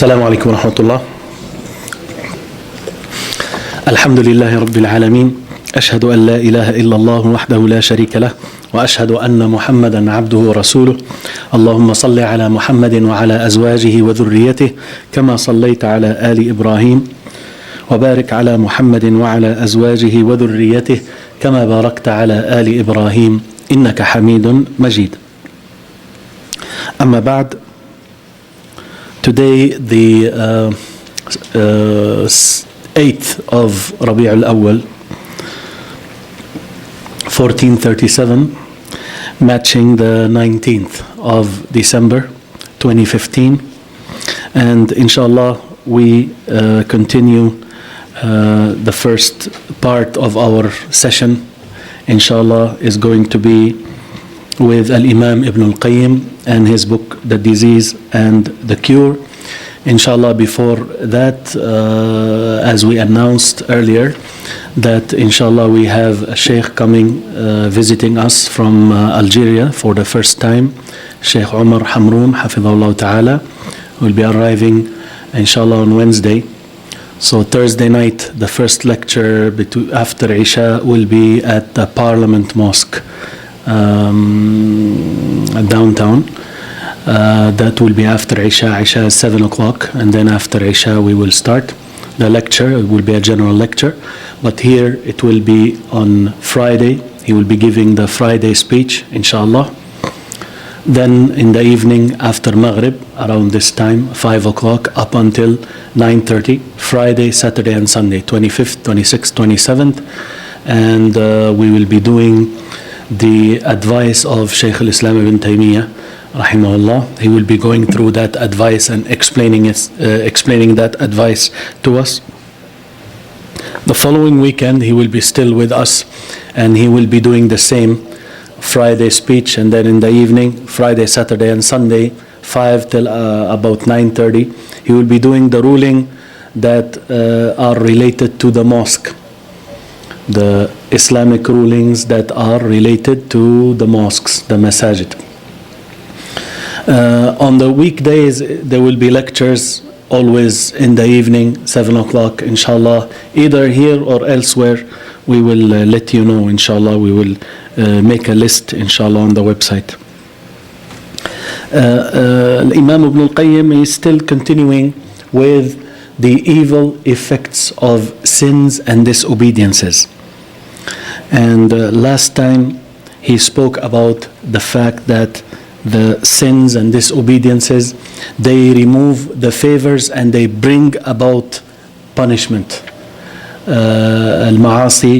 السلام عليكم ورحمة الله. الحمد لله رب العالمين، أشهد أن لا إله إلا الله وحده لا شريك له، وأشهد أن محمدا عبده ورسوله. اللهم صل على محمد وعلى أزواجه وذريته كما صليت على آل إبراهيم، وبارك على محمد وعلى أزواجه وذريته كما باركت على آل إبراهيم إنك حميد مجيد. أما بعد, today the 8th of Rabi' al-Awwal 1437, matching the 19th of December 2015, and inshallah we continue the first part of our session. Inshallah is going to be with Al-Imam Ibn al-Qayyim and his book The Disease and the Cure. Inshallah, before that, as we announced earlier, that inshallah we have a sheikh coming visiting us from Algeria for the first time, Sheikh Umar Hamroun Hafidhahullah Ta'ala, will be arriving inshallah on Wednesday. So Thursday night, the first lecture after Isha will be at the Parliament Mosque downtown. That will be after Isha. Isha is 7 o'clock, and then after Isha we will start the lecture. It will be a general lecture, but here it will be on Friday. He will be giving the Friday speech, inshallah. Then in the evening after Maghrib, around this time, 5 o'clock up until 9:30, Friday, Saturday and Sunday, 25th, 26th, 27th, and we will be doing the advice of Shaykh al-Islam ibn Taymiyyah rahimahullah. He will be going through that advice and explaining that advice to us. The following weekend he will be still with us, and he will be doing the same Friday speech, and then in the evening, Friday, Saturday and Sunday, 5 till about 9:30, he will be doing the ruling that are related to the mosque, the Islamic rulings that are related to the mosques, the masajid. On the weekdays, there will be lectures always in the evening, 7 o'clock, inshallah, either here or elsewhere. We will let you know, inshallah. We will make a list, inshallah, on the website. Imam Ibn al-Qayyim is still continuing with the evil effects of sins and disobediences. And last time he spoke about the fact that the sins and disobediences, they remove the favors and they bring about punishment. Al-Ma'asi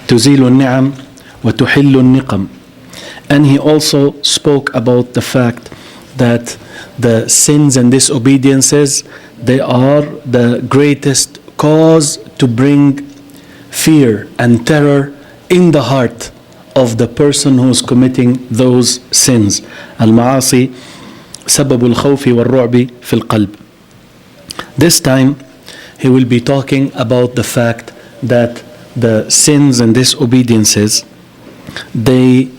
tuzilu al-ni'am wa tuhillu al-niqam. And he also spoke about the fact that the sins and disobediences, they are the greatest cause to bring fear and terror in the heart of the person who is committing those sins. Al-Ma'asi sababu al-khawfi wal-ru'bi fil qalb. This time he will be talking about the fact that the sins and disobediences, they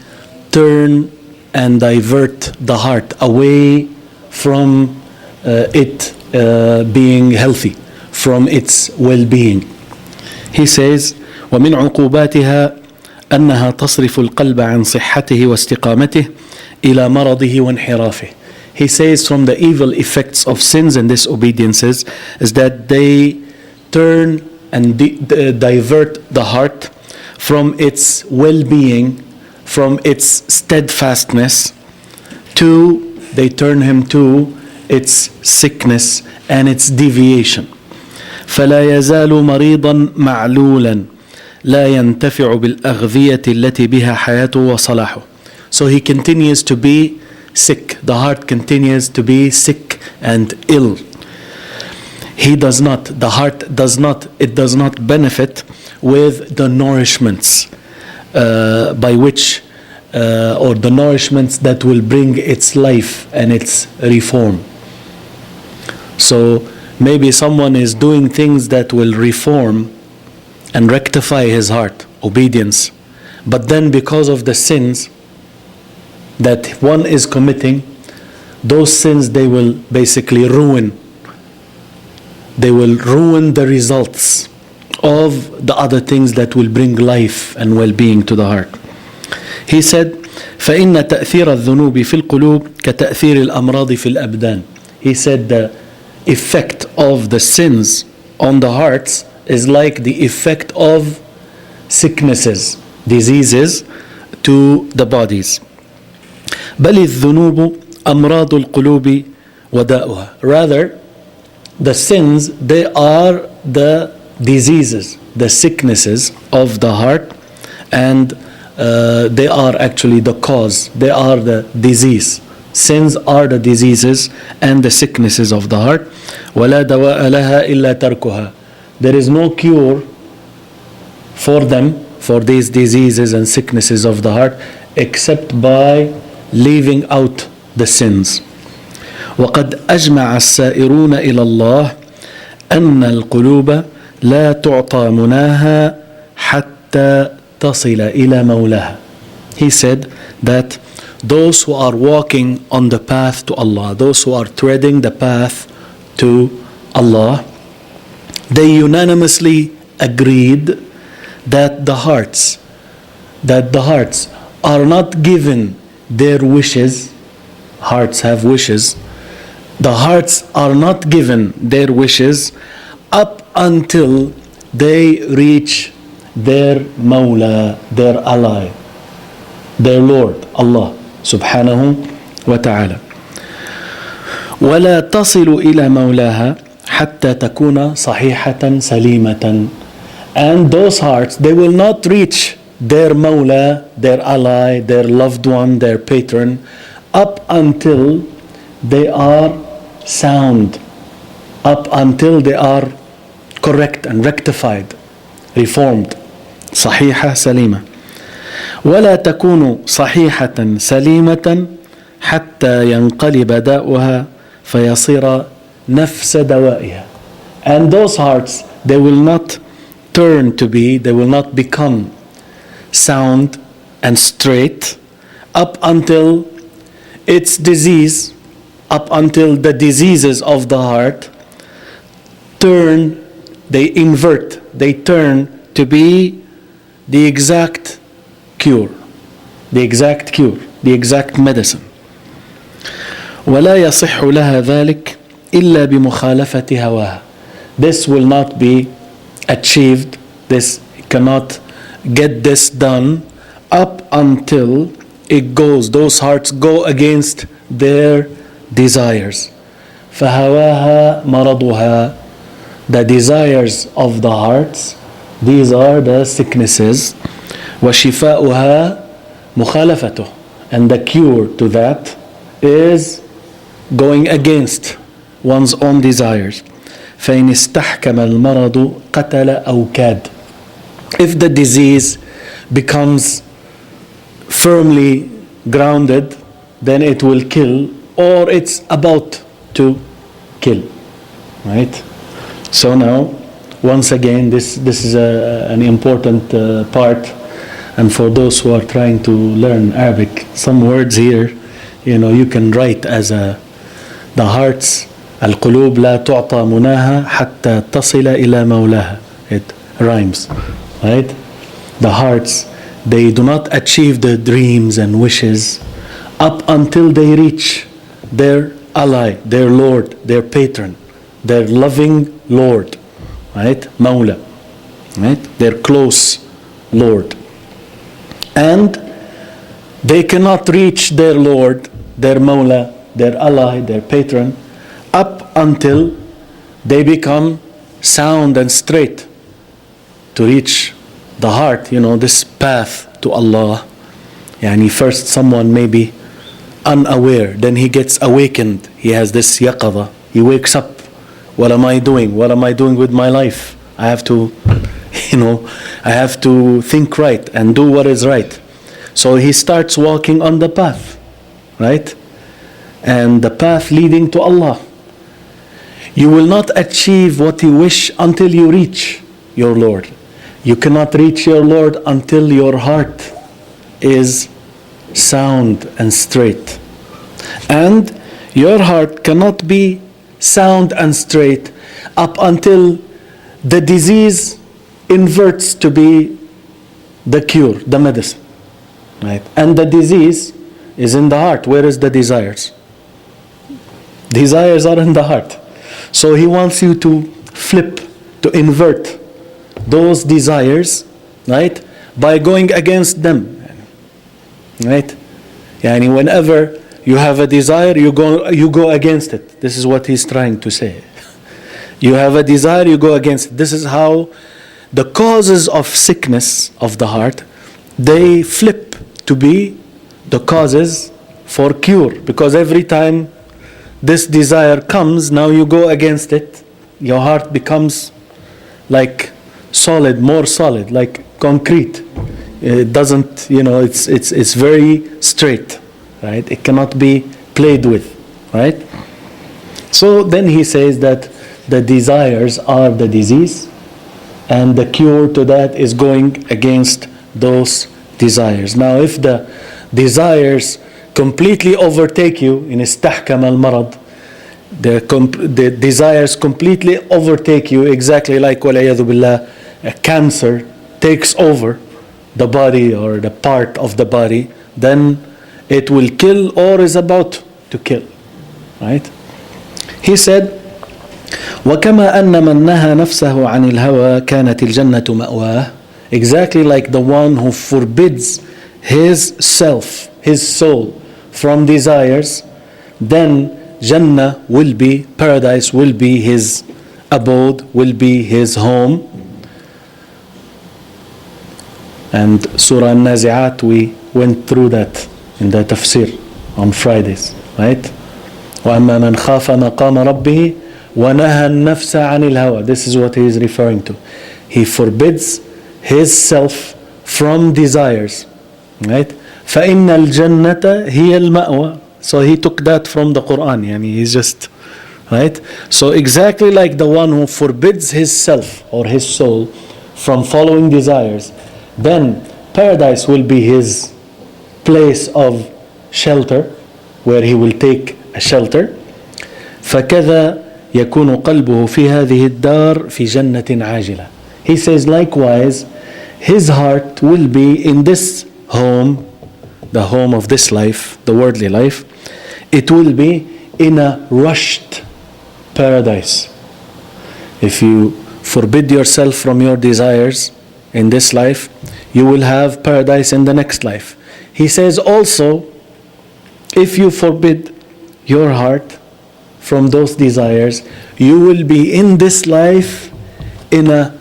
turn and divert the heart away from it being healthy, from its well-being. He says, وَمِنْ عُقُوبَاتِهَا أنها تصرف القلب عن صحته واستقامته إلى مرضه وانحرافه. He says from the evil effects of sins and disobediences is that they turn and divert the heart from its well-being, from its steadfastness, to, they turn him to its sickness and its deviation. فلا يزال مريضا معلولا لا ينتفع بالأغذية التي بها حياته وصلاحه. So he continues to be sick. The heart continues to be sick and ill. The heart does not benefit with the nourishments by which, or the nourishments that will bring its life and its reform. So maybe someone is doing things that will reform and rectify his heart, obedience. But then because of the sins that one is committing, those sins, they will basically ruin they will ruin the results of the other things that will bring life and well-being to the heart. He said, فإن تأثير الذنوب في القلوب كتأثير الأمراض في الأبدان. He said the effect of the sins on the hearts is like the effect of sicknesses, diseases to the bodies. بل الذنوب أمراض القلوب وداؤها. Rather, the sins, they are the diseases, the sicknesses of the heart, and they are actually the cause. They are the disease. Sins are the diseases and the sicknesses of the heart. ولا دواء لها إلا تركها. There is no cure for them, for these diseases and sicknesses of the heart, except by leaving out the sins. وقد أجمع السائرون إلى الله أن القلوب لا تعطى مناها حتى تصل إلى مولاها. He said that those who are walking on the path to Allah, those who are treading the path to Allah, they unanimously agreed that the hearts are not given their wishes. Hearts have wishes. The hearts are not given their wishes up until they reach their Mawla, their ally, their Lord, Allah subhanahu wa ta'ala. ولا تصل إلى مولاها حتى تكون صحيحة سليمة. And those hearts, they will not reach their Mawla, their ally, their loved one, their patron, up until they are sound, up until they are correct and rectified, reformed. صحيحة سليمة. ولا تكون صحيحة سليمة حتى ينقلب داؤها فيصير نفس دوائها. And those hearts, they will not turn to be, they will not become sound and straight up until its disease, up until the diseases of the heart turn, they invert, they turn to be the exact cure, the exact medicine. ولا يصح لها ذلك إلا بمخالفة هواها. This will not be achieved, this cannot get this done up until it goes, those hearts go against their desires. فهواها مرضها. The desires of the hearts, these are the sicknesses. وشفاؤها مخالفته. And the cure to that is going against one's own desires. فإن استحكم المرض قتل أو كاد. If the disease becomes firmly grounded, then it will kill, or it's about to kill. Right? So now, once again, this is an important part, and for those who are trying to learn Arabic, some words here, you can write as the hearts. القلوب لا تعطى مناها حتى تصل إلى مولاها. It rhymes, right? The hearts, they do not achieve their dreams and wishes up until they reach their ally, their Lord, their patron, their loving Lord, right? Mawla, right? Their close Lord. And they cannot reach their Lord, their Mawla, their ally, their patron, up until they become sound and straight to reach the heart, this path to Allah. First someone may be unaware, then he gets awakened. He has this yaqadha. He wakes up. What am I doing? What am I doing with my life? I have to, I have to think right and do what is right. So he starts walking on the path, right? And the path leading to Allah. You will not achieve what you wish until you reach your Lord. You cannot reach your Lord until your heart is sound and straight. And your heart cannot be sound and straight up until the disease inverts to be the cure, the medicine. Right? And the disease is in the heart. Where is the desires? Desires are in the heart. So he wants you to flip, to invert those desires, right? By going against them. Right? Yani whenever you have a desire, you go against it. This is what he's trying to say. You have a desire, you go against it. This is how the causes of sickness of the heart, they flip to be the causes for cure. Because every time this desire comes, now you go against it, your heart becomes like solid, more solid, like concrete. It doesn't, it's very straight, right? It cannot be played with, right? So then he says that the desires are the disease, and the cure to that is going against those desires. Now, if the desires completely overtake you, in istahkam al-marad, the desires completely overtake you, exactly like wal'iyadhu billah, a cancer takes over the body or the part of the body, then it will kill or is about to kill, right? He said, وَكَمَا أَنَّ مَنْ نَهَى نَفْسَهُ عَنِ الْهَوَى كَانَتِ الْجَنَّةُ مَأْوَاهُ. Exactly like the one who forbids his self, his soul, from desires, then Jannah will be, paradise will be his abode, will be his home. And Surah Al-Nazi'at, we went through that in the tafsir on Fridays, right? وَأَمَّا مَنْ خَافَ مَقَامَ رَبِّهِ وَنَهَى النَّفْسَ عَنِ الْهَوَى. This is what he is referring to. He forbids his self from desires, right? فَإِنَّ الْجَنَّةَ هِيَ الْمَأْوَى. So he took that from the Qur'an. He's just, right? So exactly like the one who forbids his self or his soul from following desires, then paradise will be his place of shelter, where he will take a shelter. فَكَذَا يَكُونُ قَلْبُهُ فِي هَذِهِ الدَّارِ فِي جَنَّةٍ عَاجِلَةٍ. He says likewise, his heart will be in this home, the home of this life, the worldly life. It will be in a rushed paradise. If you forbid yourself from your desires in this life, you will have paradise in the next life. He says also, if you forbid your heart from those desires, you will be in this life in a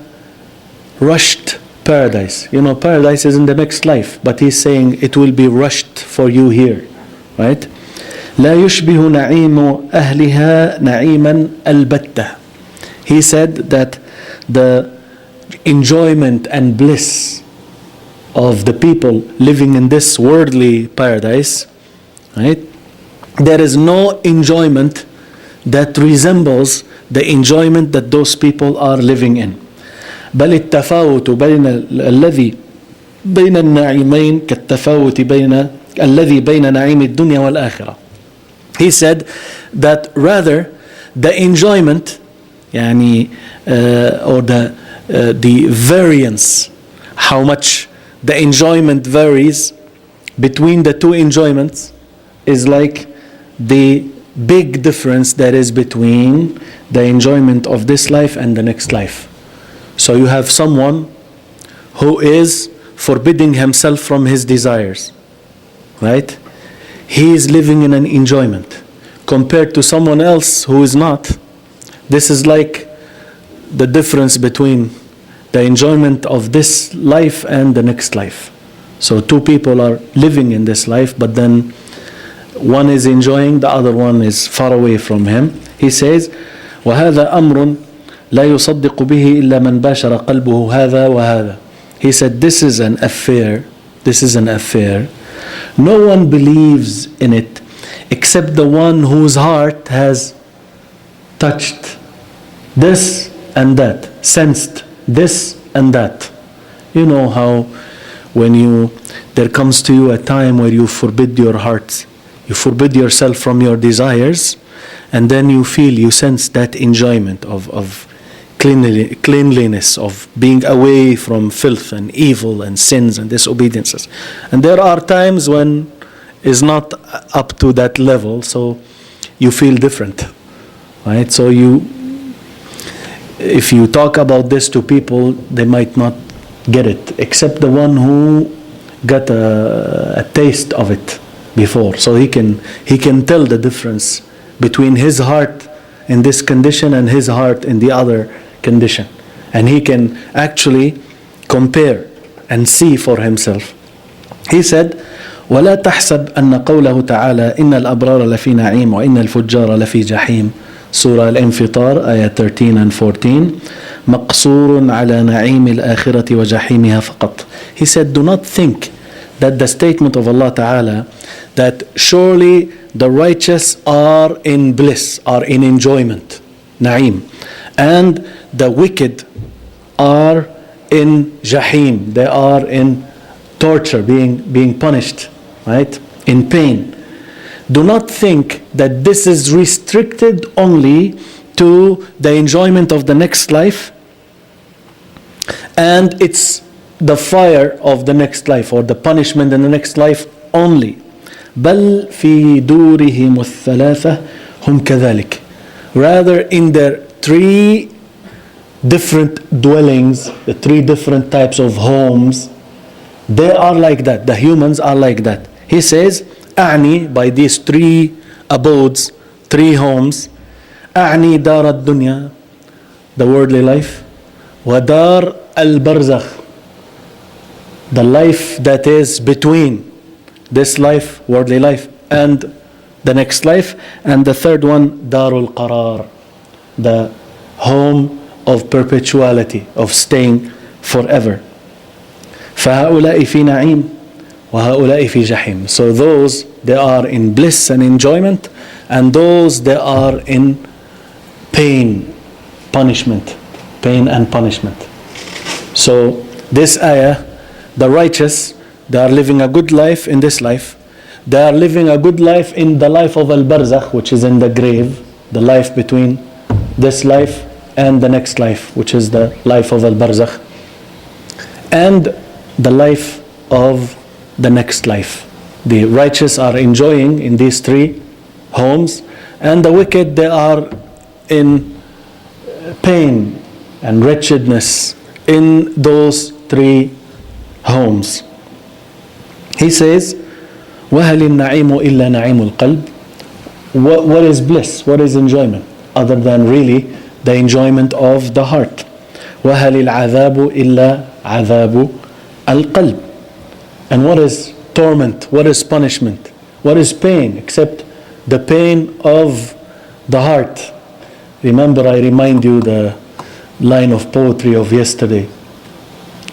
rushed paradise. Paradise is in the next life, but he's saying it will be rushed for you here, right? لا يشبه نعيم أهلها نعيما البتة. He said that the enjoyment and bliss of the people living in this worldly paradise, right? There is no enjoyment that resembles the enjoyment that those people are living in. بل التفاوت بين الذي بين النعيمين كالتفاوت بين الذي بين نعيم الدنيا والآخرة. He said that rather the enjoyment or the variance, how much the enjoyment varies between the two enjoyments, is like the big difference that is between the enjoyment of this life and the next life. So you have someone who is forbidding himself from his desires, right? He is living in an enjoyment compared to someone else who is not. This is like the difference between the enjoyment of this life and the next life. So two people are living in this life, but then one is enjoying, the other one is far away from him. He says, وَهَذَا أَمْرٌ لَا يُصَدِّقُ بِهِ إِلَّا مَنْ بَاشَرَ قَلْبُهُ هَذَا وَهَذَا. He said, this is an affair. No one believes in it except the one whose heart has touched this and that, sensed this and that. You know how when there comes to you a time where you forbid your heart You forbid yourself from your desires, and then you sense that enjoyment of cleanliness, of being away from filth and evil and sins and disobediences. And there are times when it's not up to that level, so you feel different, right? So if you talk about this to people, they might not get it, except the one who got a taste of it before. So he can tell the difference between his heart in this condition and his heart in the other condition. And he can actually compare and see for himself. He said, وَلَا تَحْسَبْ أَنَّ قَوْلَهُ تَعَالَى إِنَّ الْأَبْرَارَ لَفِي نَعِيمٍ وَإِنَّ الْفُجَّارَ لَفِي جَحِيمٍ Surah Al-Infitar, ayah 13 and 14. مَقْصُورٌ عَلَى نَعِيمِ الْآخِرَةِ وَجَحِيمِهَا فَقَطْ. He said, do not think that the statement of Allah Ta'ala, that surely the righteous are in bliss, are in enjoyment, na'im, and the wicked are in jahim, they are in torture, being punished, right, in pain. Do not think that this is restricted only to the enjoyment of the next life, and it's the fire of the next life or the punishment in the next life only. بل في دورهم الثلاثة هم كذلك. Rather, in their three different dwellings, the three different types of homes, they are like that. The humans are like that. He says, أعني, by these three abodes, three homes, أعني دار الدنيا, the worldly life, ودار البرزخ, the life that is between this life, worldly life, and the next life, and the third one, Darul Qarar, the home of perpetuality, of staying forever. فهؤلاء في نعيم وهؤلاء في جحيم. So those, they are in bliss and enjoyment, and those, they are in pain, punishment, pain and punishment. So this ayah, the righteous, they are living a good life in this life. They are living a good life in the life of al-barzakh, which is in the grave, the life between this life and the next life, which is the life of al-barzakh, and the life of the next life. The righteous are enjoying in these three homes, and the wicked, they are in pain and wretchedness in those three homes. He says, وَهَلِ النَّعِيمُ إِلَّا نَعِيمُ الْقَلْبِ. What is bliss? What is enjoyment? Other than really the enjoyment of the heart. وَهَلِ الْعَذَابُ إِلَّا عَذَابُ الْقَلْبِ. And what is torment? What is punishment? What is pain? Except the pain of the heart. Remember, I remind you the line of poetry of yesterday.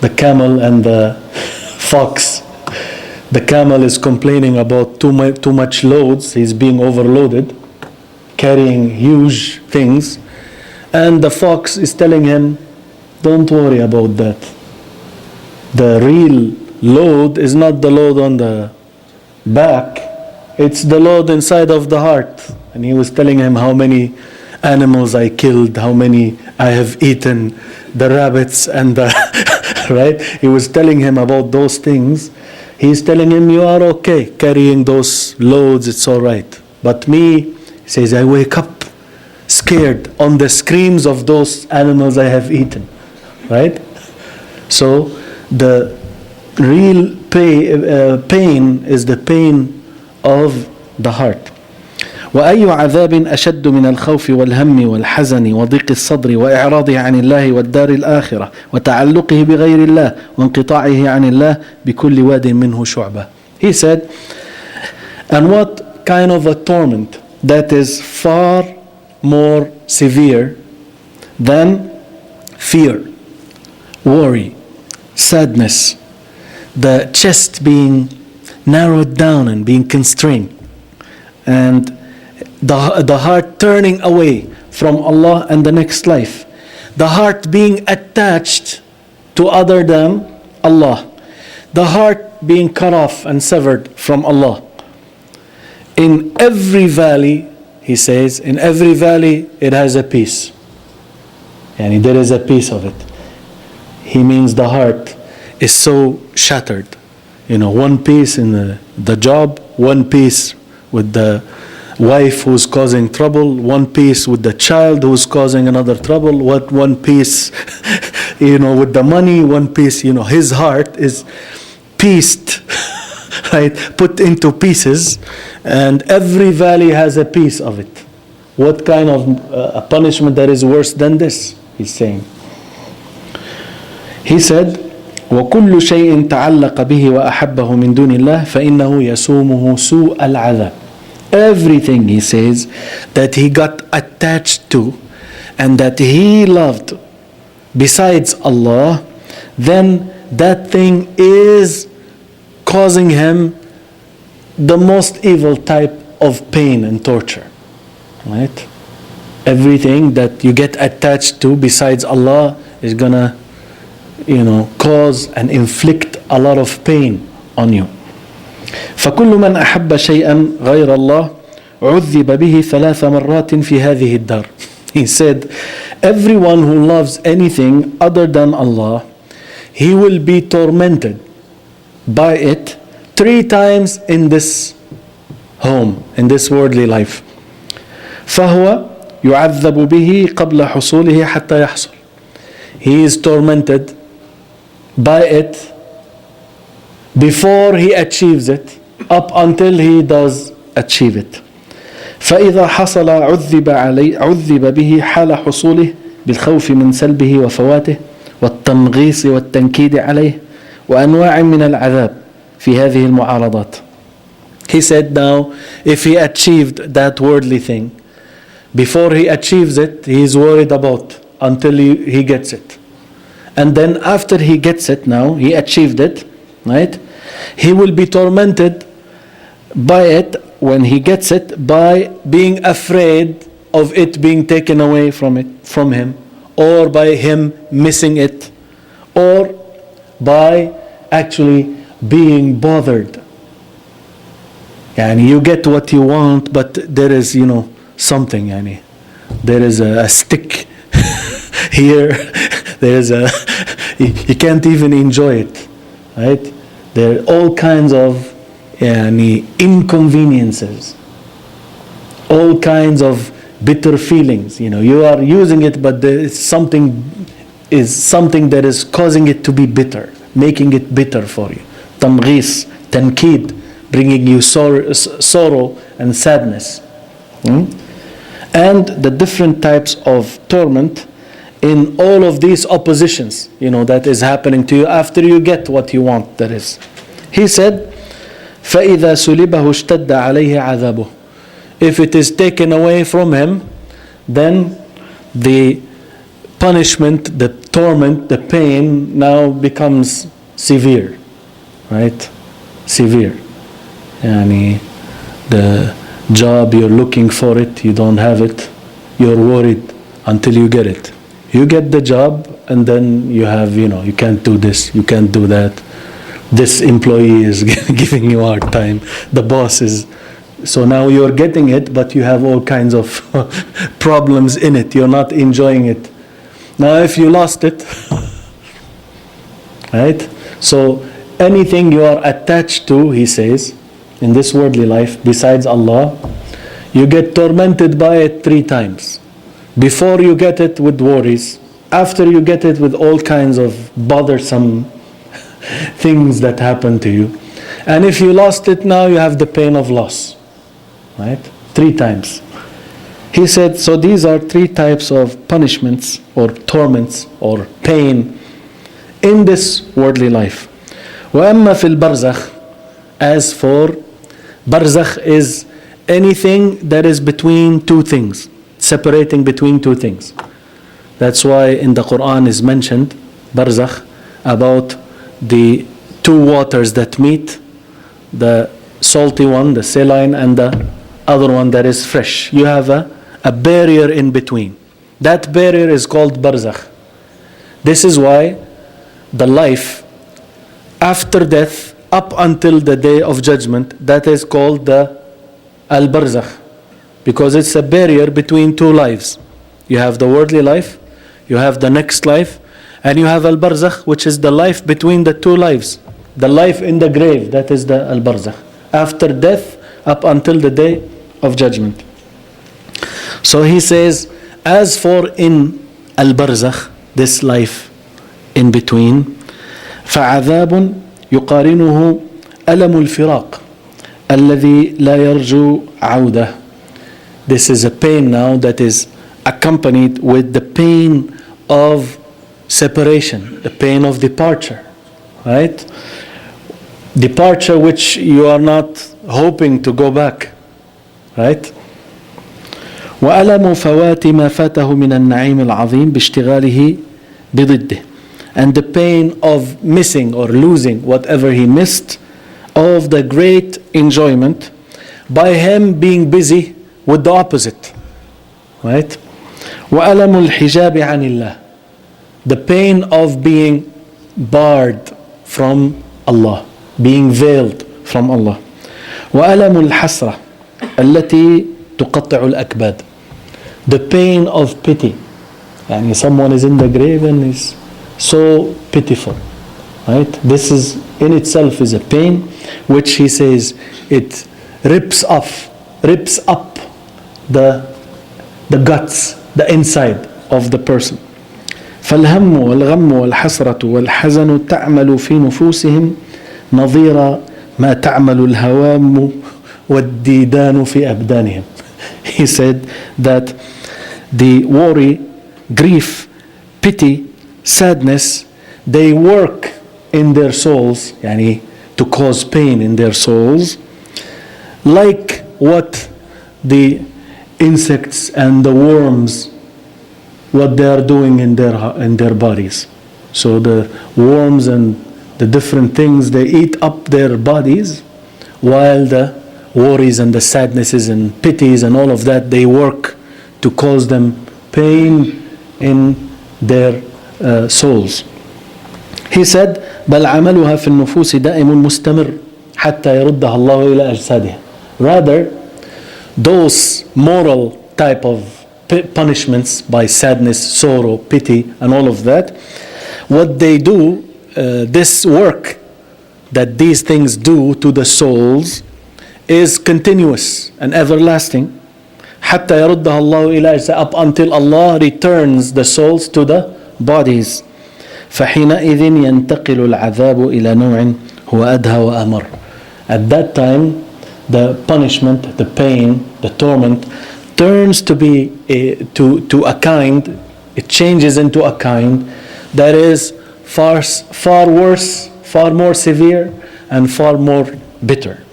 The camel and the fox. The camel is complaining about too much loads. He's being overloaded, carrying huge things. And the fox is telling him, don't worry about that. The real load is not the load on the back. It's the load inside of the heart. And he was telling him how many animals I killed, how many I have eaten, the rabbits and the right? He was telling him about those things. He's telling him, you are okay carrying those loads, it's all right. But me, he says, I wake up scared on the screams of those animals I have eaten, right? So the real pain is the pain of the heart. وأي عذاب أشد من الخوف والهم والحزن وضيق الصدر وإعراضه عن الله والدار الآخرة وتعلقه بغير الله وانقطاعه عن الله بكل واد منه شعبة. He said, and what kind of a torment that is far more severe than fear, worry, sadness, the chest being narrowed down and being constrained, and the heart turning away from Allah and the next life, the heart being attached to other than Allah, the heart being cut off and severed from Allah. In every valley, he says, in every valley it has a piece. And there is a piece of it. He means the heart is so shattered. One piece in the job, one piece with the wife who's causing trouble, one piece with the child who's causing another trouble, one piece, with the money, one piece, his heart is pieced, right, put into pieces, and every valley has a piece of it. What kind of a punishment that is worse than this? He's saying. He said, وكل شيء تعلق به وأحبه من دون الله فإنه يسومه سوء العذاب. Everything, he says, that he got attached to and that he loved besides Allah, then that thing is causing him the most evil type of pain and torture. Right? Everything that you get attached to besides Allah is gonna cause and inflict a lot of pain on you. فكل من أحب شيئا غير الله عذب به 3 مرات في هذه الدار. He said, everyone who loves anything other than Allah, he will be tormented by it 3 times in this home, in this worldly life. فهو يعذب به قبل حصوله حتى يحصل. He is tormented by it before he achieves it, up until he does achieve it. فإذا حصل عذب به حال حصوله بالخوف من سلبه وفواته والتنغيص والتنكيد عليه وأنواع من العذاب في هذه المعارضات. He said, now if he achieved that worldly thing, before he achieves it, he is worried about until he gets it. And then after he gets it, now he achieved it, right? He will be tormented by it when he gets it, by being afraid of it being taken away from him, or by him missing it, or by actually being bothered. And you get what you want, but there is something, there is a stick here, there is you can't even enjoy it, right? There are all kinds of inconveniences, all kinds of bitter feelings. You are using it, but there is something that is causing it to be bitter, making it bitter for you. Tamghis, tankid, bringing you sorrow and sadness. And the different types of torment in all of these oppositions, that is happening to you after you get what you want, that is. He said, فَإِذَا سُلِبَهُ اشْتَدَّ عَلَيْهِ عَذَابُهُ. If it is taken away from him, then the punishment, the torment, the pain now becomes severe, right? Severe. The job, you're looking for it, you don't have it, you're worried until you get it. You get the job, and then you have, you can't do this, you can't do that. This employee is giving you a hard time. The boss is. So now you're getting it, but you have all kinds of problems in it. You're not enjoying it. Now if you lost it, right? So anything you are attached to, he says, in this worldly life, besides Allah, you get tormented by it 3 times. Before you get it with worries, after you get it with all kinds of bothersome things that happen to you. And if you lost it, now you have the pain of loss. Right? 3 times. He said, so these are 3 types of punishments or torments or pain in this worldly life. وَأَمَّا فِي الْبَرْزَخِ. As for barzakh, is anything that is between 2 things, separating between 2 things. That's why in the Qur'an is mentioned barzakh about the 2 waters that meet, the salty one, the saline, and the other one that is fresh. You have a barrier in between. That barrier is called barzakh. This is why the life after death up until the day of judgment, that is called the al-barzakh, because it's a barrier between two lives. You have the worldly life, you have the next life, and you have al-barzakh, which is the life between the two lives. The life in the grave, that is the al-barzakh. After death, up until the day of judgment. So he says, as for in al-barzakh, this life in between, فعذاب يقارنه ألم الفراق الذي لا يرجو عودة. This is a pain now that is accompanied with the pain of separation, the pain of departure, right? Departure which you are not hoping to go back, right? وألم فوات ما فاته من النعيم العظيم باشتغاله بضده. And the pain of missing or losing whatever he missed of the great enjoyment by him being busy with the opposite, right? وألم الحجاب عن الله. The pain of being barred from Allah, being veiled from Allah. وألم الحسرة التي تقطع الأكباد. The pain of pity. يعني someone is in the grave and is so pitiful, right? This is in itself is a pain which he says it rips up the guts, the inside of the person. فالهم والغم والحسرة والحزن تعمل في نفوسهم نظير ما تعمل الهوام والديدان في أبدانهم. He said that the worry, grief, pity, sadness, they work in their souls, yani to cause pain in their souls, like what the insects and the worms, what they are doing in their bodies. So the worms and the different things, they eat up their bodies, while the worries and the sadnesses and pities and all of that, they work to cause them pain in their souls. He said بل عملها في النفوس دائم مستمر حتى يردها الله إلى أجسادها. Rather, those moral type of punishments by sadness, sorrow, pity and all of that, what they do, this work that these things do to the souls is continuous and everlasting. حتى يردها الله إلى أجسادها, up until Allah returns the souls to the bodies. فحينئذ ينتقل العذاب إلى نوع هو أدهى وأمر. At that time, the punishment, the pain, the torment turns to be to a kind, it changes into a kind that is far worse, far more severe, and far more bitter.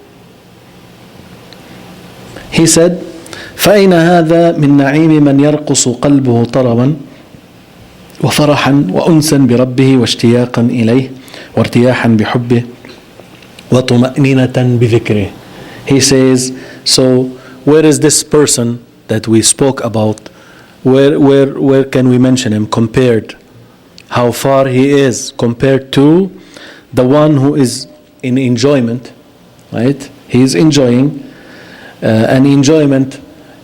He said, فأين هذا من نعيم من يرقص قلبه طربا وفرحا وأنسا بربه واشتياقا إليه وارتياحا بحبه وطمأنينة بذكره. He says, so where is this person that we spoke about? Where can we mention him compared? How far he is compared to the one who is in enjoyment, right? He is enjoying an enjoyment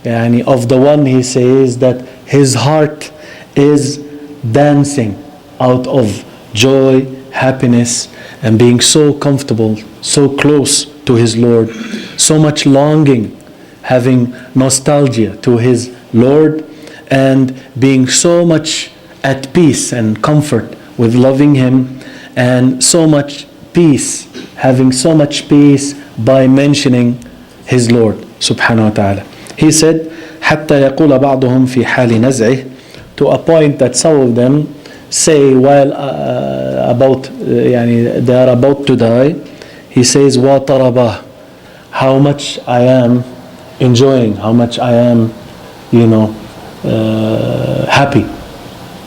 of the one, he says that his heart is dancing out of joy, happiness, and being so comfortable, so close to his Lord, so much longing, having nostalgia to his Lord, and being so much at peace and comfort with loving him, and so much peace, having so much peace by mentioning his Lord subhanahu wa ta'ala. He said, حتى يقول بعضهم في حال نزعه, to a point that some of them say while they are about to die, he says, وَطَرَبَهُ, how much I am enjoying, how much I am, happy.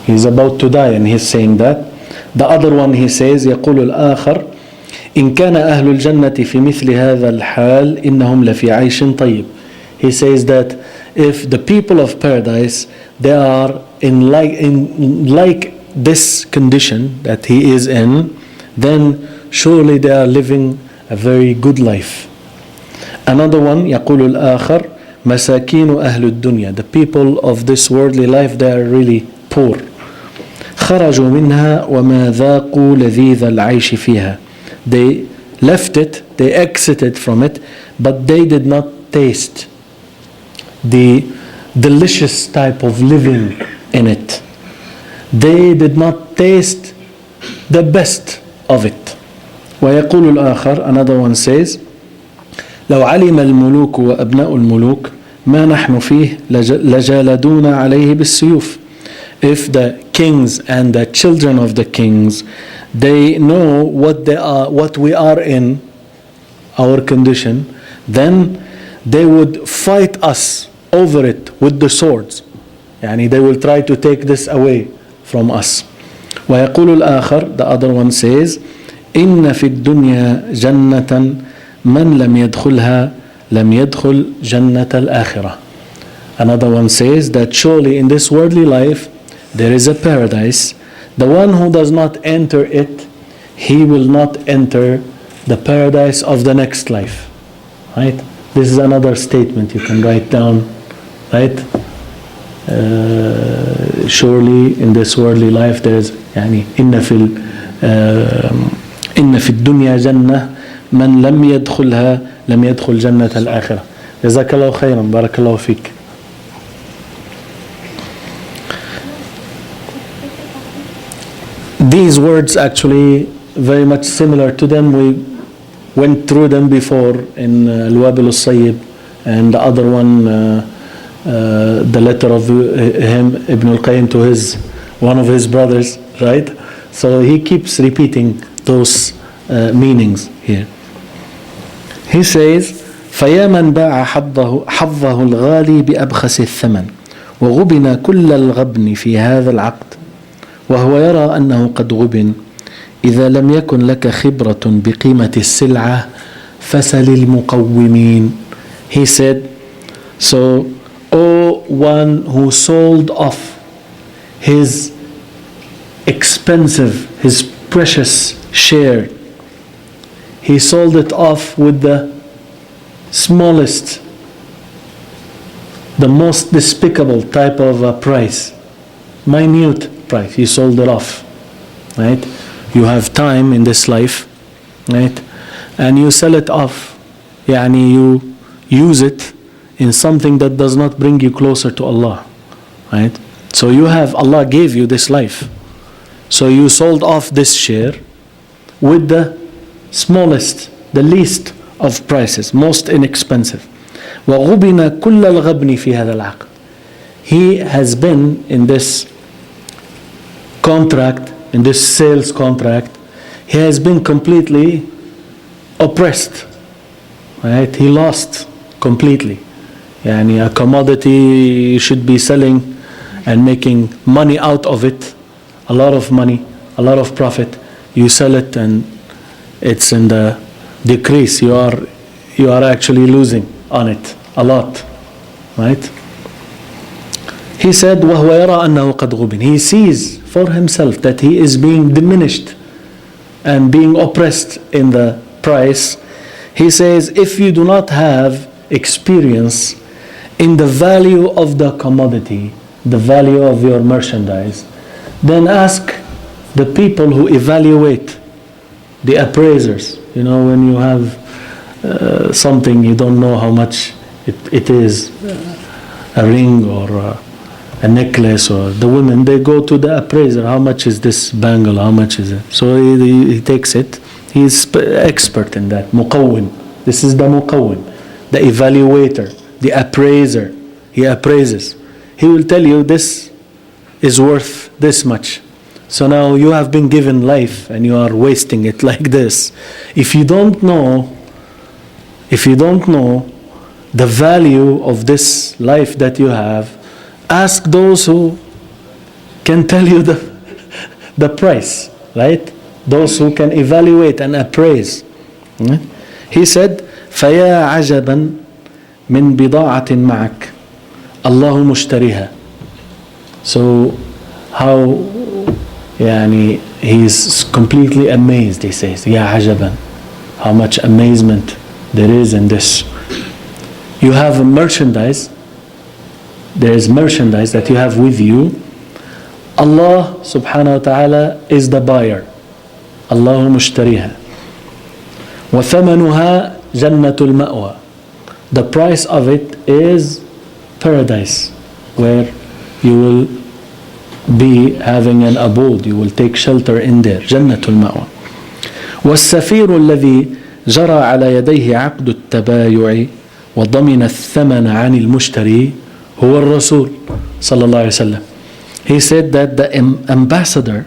He's about to die and he's saying that. The other one, he says, يقول الآخر إن كان أهل الجنة في مثل هذا الحال إنهم لفي عيش طيب. He says that if the people of paradise, they are in like this condition that he is in, then surely they are living a very good life. Another one, يقول الآخر مساكين أهل الدنيا, the people of this worldly life, they are really poor. خرجوا منها وما ذاقوا لذيذ العيش فيها. They left it, they exited from it, but they did not taste the delicious type of living in it. They did not taste the best of it. ويقول الآخر, another one says, لو علم الملوك وأبناء الملوك ما نحن فيه لجالدونا عليه بالسيوف. If the kings and the children of the kings, they know what they are, what we are in, our condition, then they would fight us over it with the swords. يعني they will try to take this away from us. ويقول الآخر, the other one says, إن في الدنيا جنة من لم يدخلها لم يدخل جنة الآخرة. Another one says that surely in this worldly life there is a paradise. The one who does not enter it, he will not enter the paradise of the next life. Right? This is another statement you can write down. Right? Surely in this worldly life there is يعني إن في الدنيا جنة من لم يدخلها لم يدخل جنة الآخرة. جزاك الله خيرا, بارك الله فيك. These words actually very much similar to them. We went through them before in Al-Wabil al-Sayyib, and the other one, the letter of him, Ibn al-Qayyim, to one of his brothers, right? So he keeps repeating those meanings here. He says, فَيَا مَنْ بَاعَ حَظَّهُ الْغَالِي بِأَبْخَسِ الثَّمَنِ وَغُبِنَ كُلَّ الْغَبْنِ فِي هَذَا الْعَقْدِ وهو يرى أنه قد غبن إذا لم يكن لك خبرة بقيمة السلعة فسل المقومين. He said, so, O one who sold off his expensive, his precious share, he sold it off with the smallest, the most despicable type of a price, minute price. He sold it off, right? You have time in this life, right? And you sell it off. يعني you use it in something that does not bring you closer to Allah, right? So you have, Allah gave you this life. So you sold off this share with the smallest, the least of prices, most inexpensive. وَغُبِنَ كُلَّ الْغَبْنِ فِي هَذَا الْعَقْدِ. He has been in this contract, in this sales contract, he has been completely oppressed, right? He lost completely. Yani a commodity you should be selling and making money out of it, a lot of money, a lot of profit. You sell it and it's in the decrease. You are actually losing on it a lot, right? He said, وَهُوَ يَرَى أَنَّهُ قَدْ غُبِنَ. He sees for himself that he is being diminished and being oppressed in the price. He says, if you do not have experience in the value of the commodity, the value of your merchandise, then ask the people who evaluate, the appraisers. You know, when you have something, you don't know how much it is, a ring or a necklace, or the women, they go to the appraiser, how much is this bangle, how much is it? So he takes it, he is expert in that, muqawwim. This is the muqawwim, the evaluator, the appraiser. He appraises. He will tell you this is worth this much. So now you have been given life and you are wasting it like this. If you don't know the value of this life that you have, ask those who can tell you the price, right? Those who can evaluate and appraise. He said, فَيَا عَجَبًا مِّن بِضَاعَةٍ مَعَكَ اللَّهُ مُشْتَرِيهَا. So how يعني he's completely amazed. He says, يَا عَجَبًا, how much amazement there is in this. You have a merchandise. There is merchandise that you have with you. Allah subhanahu wa ta'ala is the buyer. Allahu mushtariha. وَثَمَنُهَا جَنَّةُ الْمَأْوَى. The price of it is paradise, where you will be having an abode. You will take shelter in there. جنة المأوى. والسفير الذي جرى على يديه عقد التبايع وضمن الثمن عن المشتري هو الرسول صلى الله عليه وسلم. He said that the ambassador,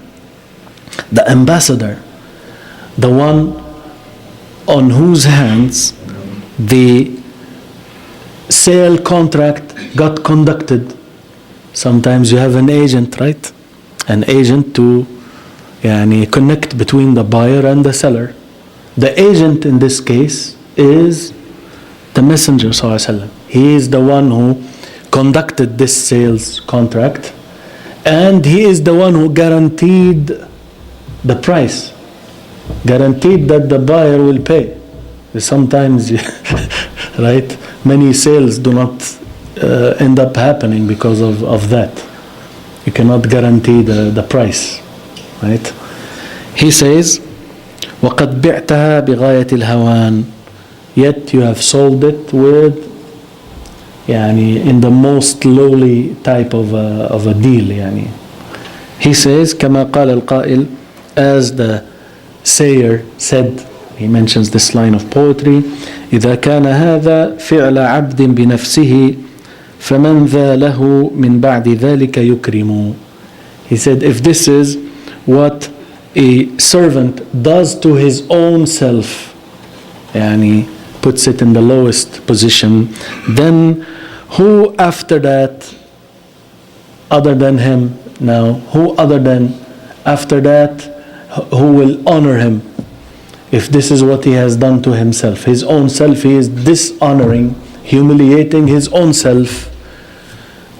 the one on whose hands the sale contract got conducted. Sometimes you have an agent, right? An agent to connect between the buyer and the seller. The agent in this case is the Messenger sallallahu alaihi wasallam. He is the one who conducted this sales contract, and he is the one who guaranteed the price, guaranteed that the buyer will pay. Sometimes, right, many sales do not end up happening because of that. You cannot guarantee the price, right? He says, وَقَدْ بِعْتَهَا بِغَايَةِ الْهَوَانِ. Yet you have sold it with in the most lowly type of a deal. He says, كما قال القائل, as the sayer said, he mentions this line of poetry, إذا كان هذا فعل عبد بنفسه فمن ذا له من بعد ذلك يكرم. He said, if this is what a servant does to his own self, puts it in the lowest position, then who after that, other than him now, who other than after that, who will honor him? If this is what he has done to himself, his own self, he is dishonoring, humiliating his own self.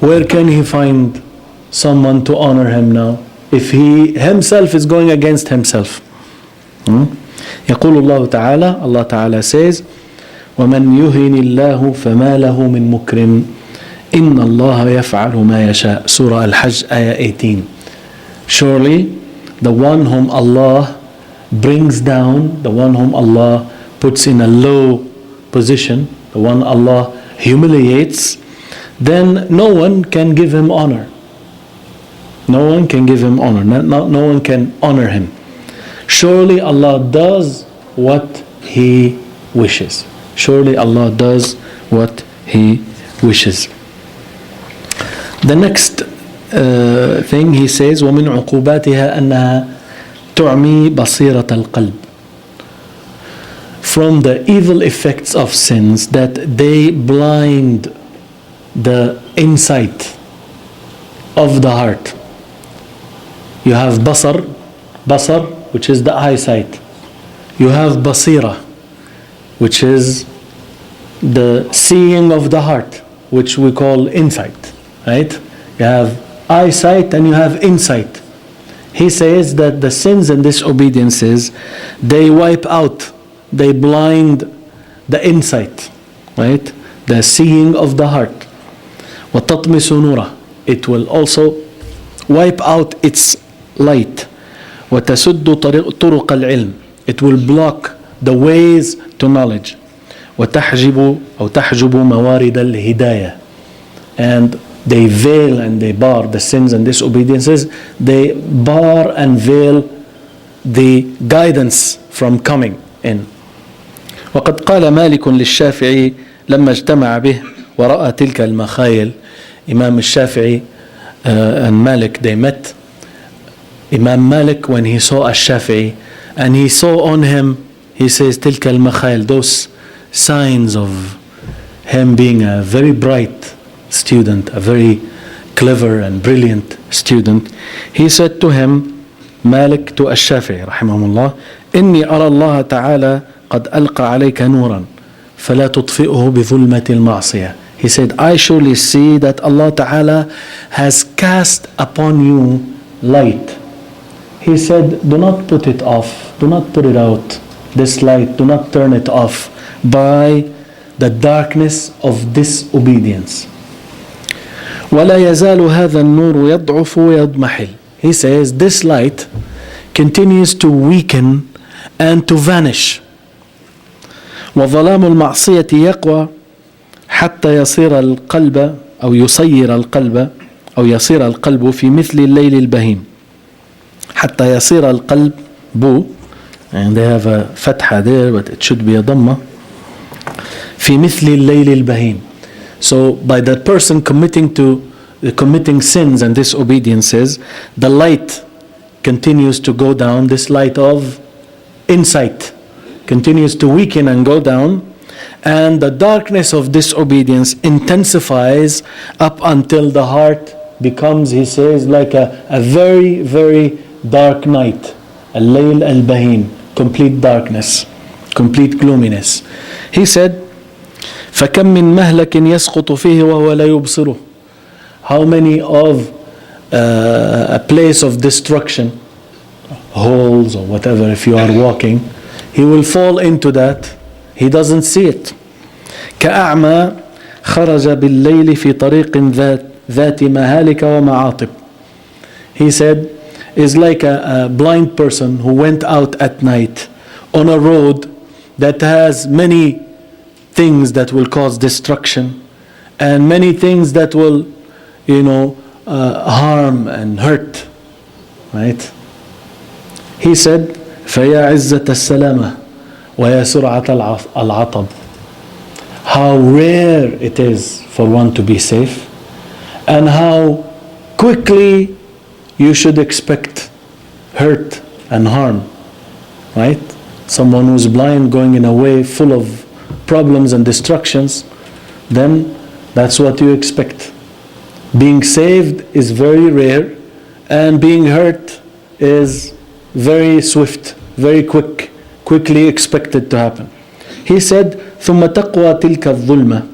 Where can he find someone to honor him now? If he himself is going against himself. يقول الله تعالى, Allah Ta'ala says, وَمَنْ يُهِنِ اللَّهُ فَمَا لَهُ مِنْ مُكْرِمٍ إِنَّ اللَّهَ يَفْعَلُ مَا يَشَاءُ. Surah Al-Hajj, Ayah 18. Surely, the one whom Allah brings down, the one whom Allah puts in a low position, the one Allah humiliates, then no one can give him honor. No one can give him honor. No one can honor him. Surely Allah does what He wishes. Surely Allah does what He wishes. The next thing he says, وَمِنْ عُقُوبَاتِهَا أَنَّهَا تُعْمِي بَصِيرَةَ الْقَلْبِ. From the evil effects of sins, that they blind the insight of the heart. You have basar, which is the eyesight. You have basira, which is the seeing of the heart, which we call insight, right? You have eyesight and you have insight. He says that the sins and disobediences, they wipe out, they blind the insight, right? The seeing of the heart. وَتَطْمِسُ نُورَهُ. It will also wipe out its light. وَتَسُدُّ طُرُقَ الْعِلْمِ. It will block the ways to knowledge. وَتَحْجِبُ مَوَارِدَ الْهِدَايَةِ. And they veil and they bar the sins and disobediences. They bar and veil the guidance from coming in. وقد قال مالك للشافعي لما اجتمع به ورأى تلك المخايل. Imam al-Shafi'i and Malik, they met. Imam Malik, when he saw al-Shafi'i and he saw on him, he says, تلك المخايل, those signs of him being a very bright student, a very clever and brilliant student. He said to him, Malik to al-Shafi'i rahimahullah, إني أرى الله تعالى قد ألقى عليك نورا فلا تطفئه بظلمة المعصية. He said, I surely see that Allah Ta'ala has cast upon you light. He said, do not put it off, do not put it out, this light, do not turn it off by the darkness of disobedience. ولا يزال هذا النور يضعف ويضمحل. He says this light continues to weaken and to vanish. وظلام المعصية يقوى حتى يصير القلب أو يصير القلب أو يصير القلب في مثل الليل البهيم. حتى يصير القلب بو, and they have a فتحة there but it should be a ضمة. في مثل الليل البهيم. So by the person committing sins and disobediences, the light continues to go down. This light of insight continues to weaken and go down, and the darkness of disobedience intensifies up until the heart becomes, he says, like a very, very dark night. Al-Layl al-Bahim, complete darkness, complete gloominess. He said, فَكَمْ مِنْ مَهْلَكٍ يَسْقُطُ فِيهِ وَهُوَ لَا يُبْصِرُهُ. How many of a place of destruction, holes or whatever, if you are walking, he will fall into that. He doesn't see it. كأعمى خرج بالليل في طريق ذات مهالك ومعاطب. He said, is like a blind person who went out at night on a road that has many things that will cause destruction and many things that will, harm and hurt, right? He said, فَيَا عِزَّةَ السَّلَامَةِ وَيَا سُرْعَةَ الْعَطَبِ. How rare it is for one to be safe, and how quickly you should expect hurt and harm, right? Someone who's blind going in a way full of problems and destructions, then that's what you expect. Being saved is very rare, and being hurt is very swift, very quickly expected to happen. He said, ثم تقوى تلك الظلمة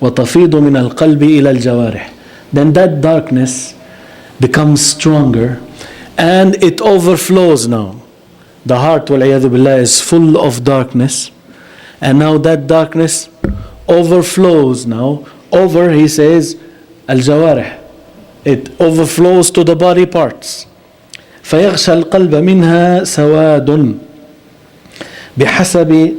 وتفيض من القلب إلى الجوارح. Then that darkness becomes stronger and it overflows now. The heart, والعياذ بالله, is full of darkness, and now that darkness overflows now over, he says, الجوارح. It overflows to the body parts. فيغشى القلب منها سواد بحسب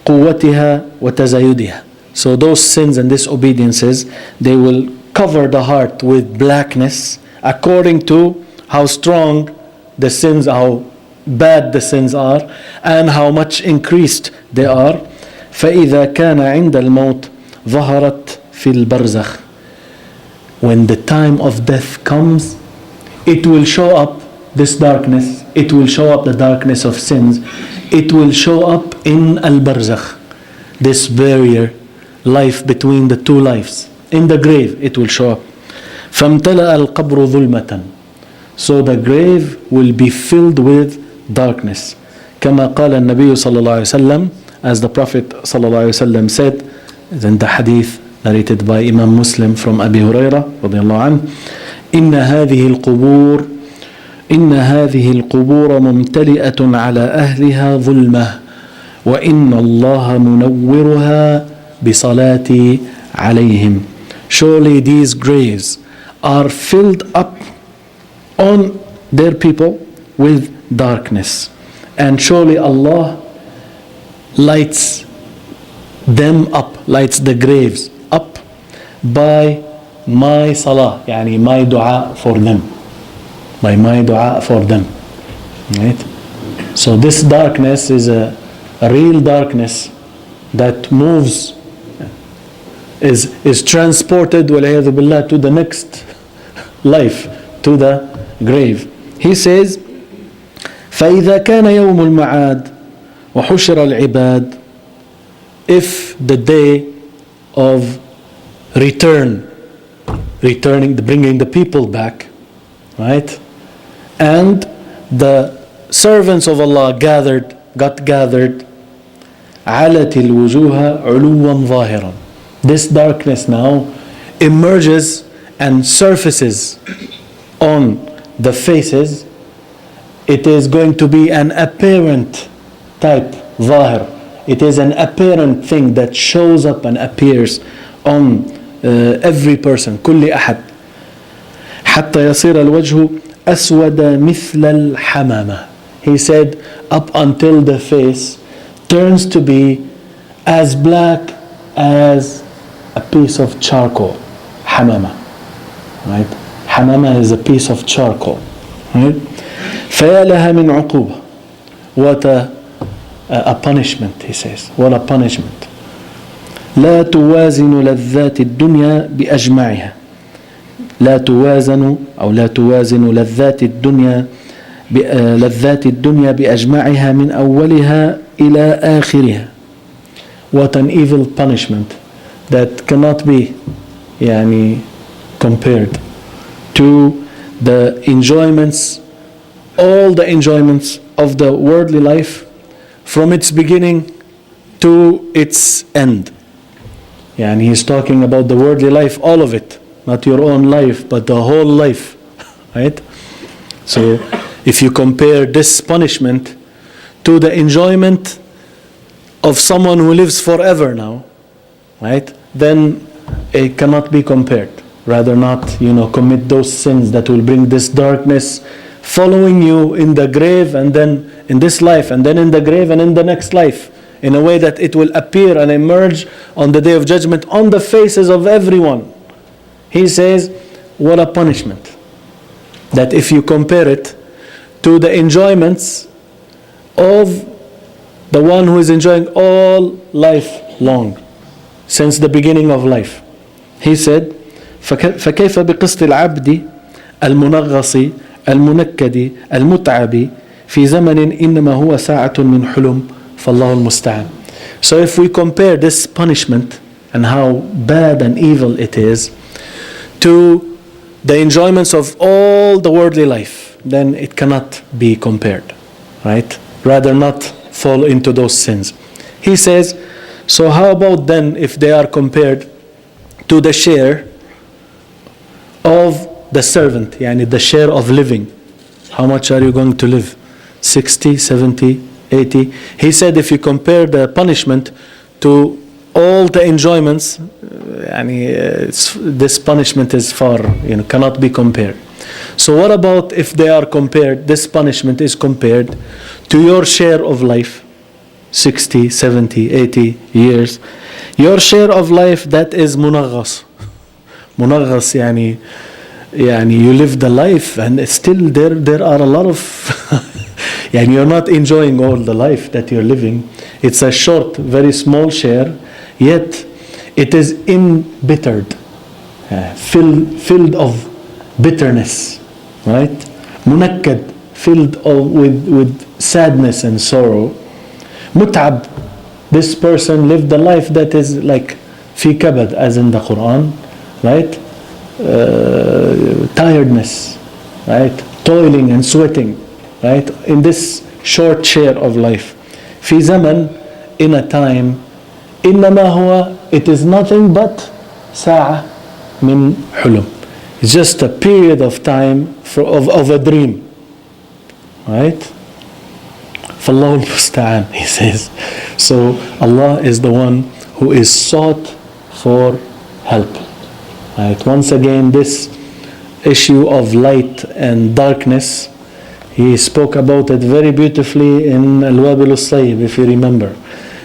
قوتها وتزايدها. So those sins and disobediences, they will cover the heart with blackness according to how strong the sins, how bad the sins are, and how much increased they are. فإذا كان عند الموت ظهرت في البرزخ. When the time of death comes, it will show up this darkness, it will show up the darkness of sins, it will show up in al-barzakh, this barrier, life between the two lives. In the grave it will show up. فَامْتَلَأَ الْقَبْرُ ظُلْمَةً. So the grave will be filled with darkness. كما قال النبي صلى الله عليه وسلم, as the Prophet صلى الله عليه وسلم said in the hadith narrated by Imam Muslim from Abi Hurairah رضي الله عنه, إن هذه القبور ممتلئة على أهلها ظلمة وإن الله منورها بصلاتي عليهم. Surely these graves are filled up on their people with darkness, and surely Allah lights them up, lights the graves up by my salah, يعني my dua for them, by my dua for them, right? So this darkness is a real darkness that moves, is transported والعياذ بالله to the next life, to the grave. He says, فإذا كان يوم المعاد وحشر العباد, if the day of returning, bringing the people back, right? And the servants of Allah got gathered, علت الوجوه علوا ظاهرا. This darkness now emerges and surfaces on the faces. It is going to be an apparent type, ظاهر. It is an apparent thing that shows up and appears on every person. كل أحد. حتى يصير الوجه أسود مثل الحمامة. He said, up until the face turns to be as black as a piece of charcoal. حمامة. Right? حمامة is a piece of charcoal. Right? فيا لها من عقوبة. What a punishment, he says. What a punishment. لا توازن لذات الدنيا بأجمعها. لا توازن أو لا توازن لذات الدنيا لذات الدنيا بأجمعها من أولها إلى آخرها. What an evil punishment that cannot be compared to the enjoyments, all the enjoyments of the worldly life from its beginning to its end. He's talking about the worldly life, all of it, not your own life, but the whole life, right? So if you compare this punishment to the enjoyment of someone who lives forever now, right, then it cannot be compared. Rather not, commit those sins that will bring this darkness following you in the grave, and then in this life, and then in the grave, and in the next life, in a way that it will appear and emerge on the day of judgment on the faces of everyone. He says, what a punishment. That if you compare it to the enjoyments of the one who is enjoying all life long, since the beginning of life. He said, فكيف بقسط العبد المنغص المنكد المتعب في زمن إنما هو ساعة من حلم فالله المستعان. So if we compare this punishment and how bad and evil it is to the enjoyments of all the worldly life, then it cannot be compared, right? Rather not fall into those sins. He says, so how about then if they are compared to the share of the servant, the share of living? How much are you going to live? 60, 70, 80? He said if you compare the punishment to all the enjoyments, this punishment is far, cannot be compared. So what about if they are compared, this punishment is compared to your share of life, 60, 70, 80 years. Your share of life, that is munaghas. Munaghas, you live the life and still there are a lot of, you're not enjoying all the life that you're living. It's a short, very small share, yet it is embittered, filled of bitterness, right? Munakkad, filled with sadness and sorrow. Mut'ab, this person lived a life that is like fi kabad, as in the Qur'an, right? Tiredness, right? Toiling and sweating, right? In this short share of life. Fi zaman, in a time, innama huwa, it is nothing but sa'a min hulum. It's just a period of time of a dream, right? فَاللَّهُ الْمُسْتَعَانِ, he says. So Allah is the one who is sought for help. Right? Once again, this issue of light and darkness, he spoke about it very beautifully in Al-Wabil al-Sayyib, if you remember.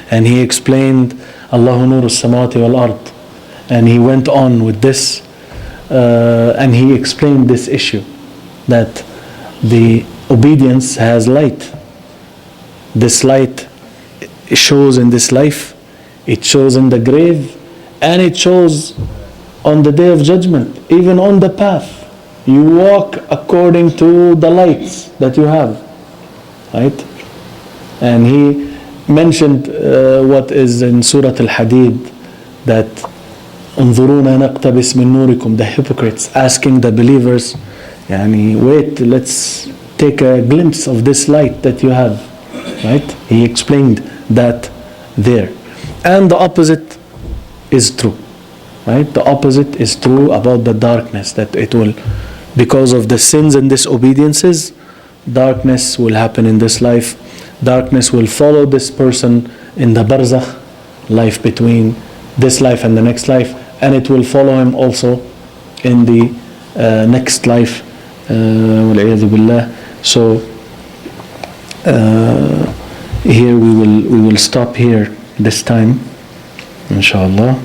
And he explained Allahu nuru as-samawati wal-ard. And he went on with this, and he explained this issue, that the obedience has light. This light shows in this life, it shows in the grave, and it shows on the day of judgment, even on the path. You walk according to the lights that you have, right? And he mentioned what is in Surah Al-Hadid, that انظرونا نقتبس من نوركم, the hypocrites asking the believers, wait, let's take a glimpse of this light that you have, right? He explained that there. And the opposite is true, right? The opposite is true about the darkness, that it will, because of the sins and disobediences, darkness will happen in this life. Darkness will follow this person in the barzakh, life between this life and the next life, and it will follow him also in the next life. وَالْعِيَاذُ بِاللَّهِ. So here we will stop here this time, inshallah.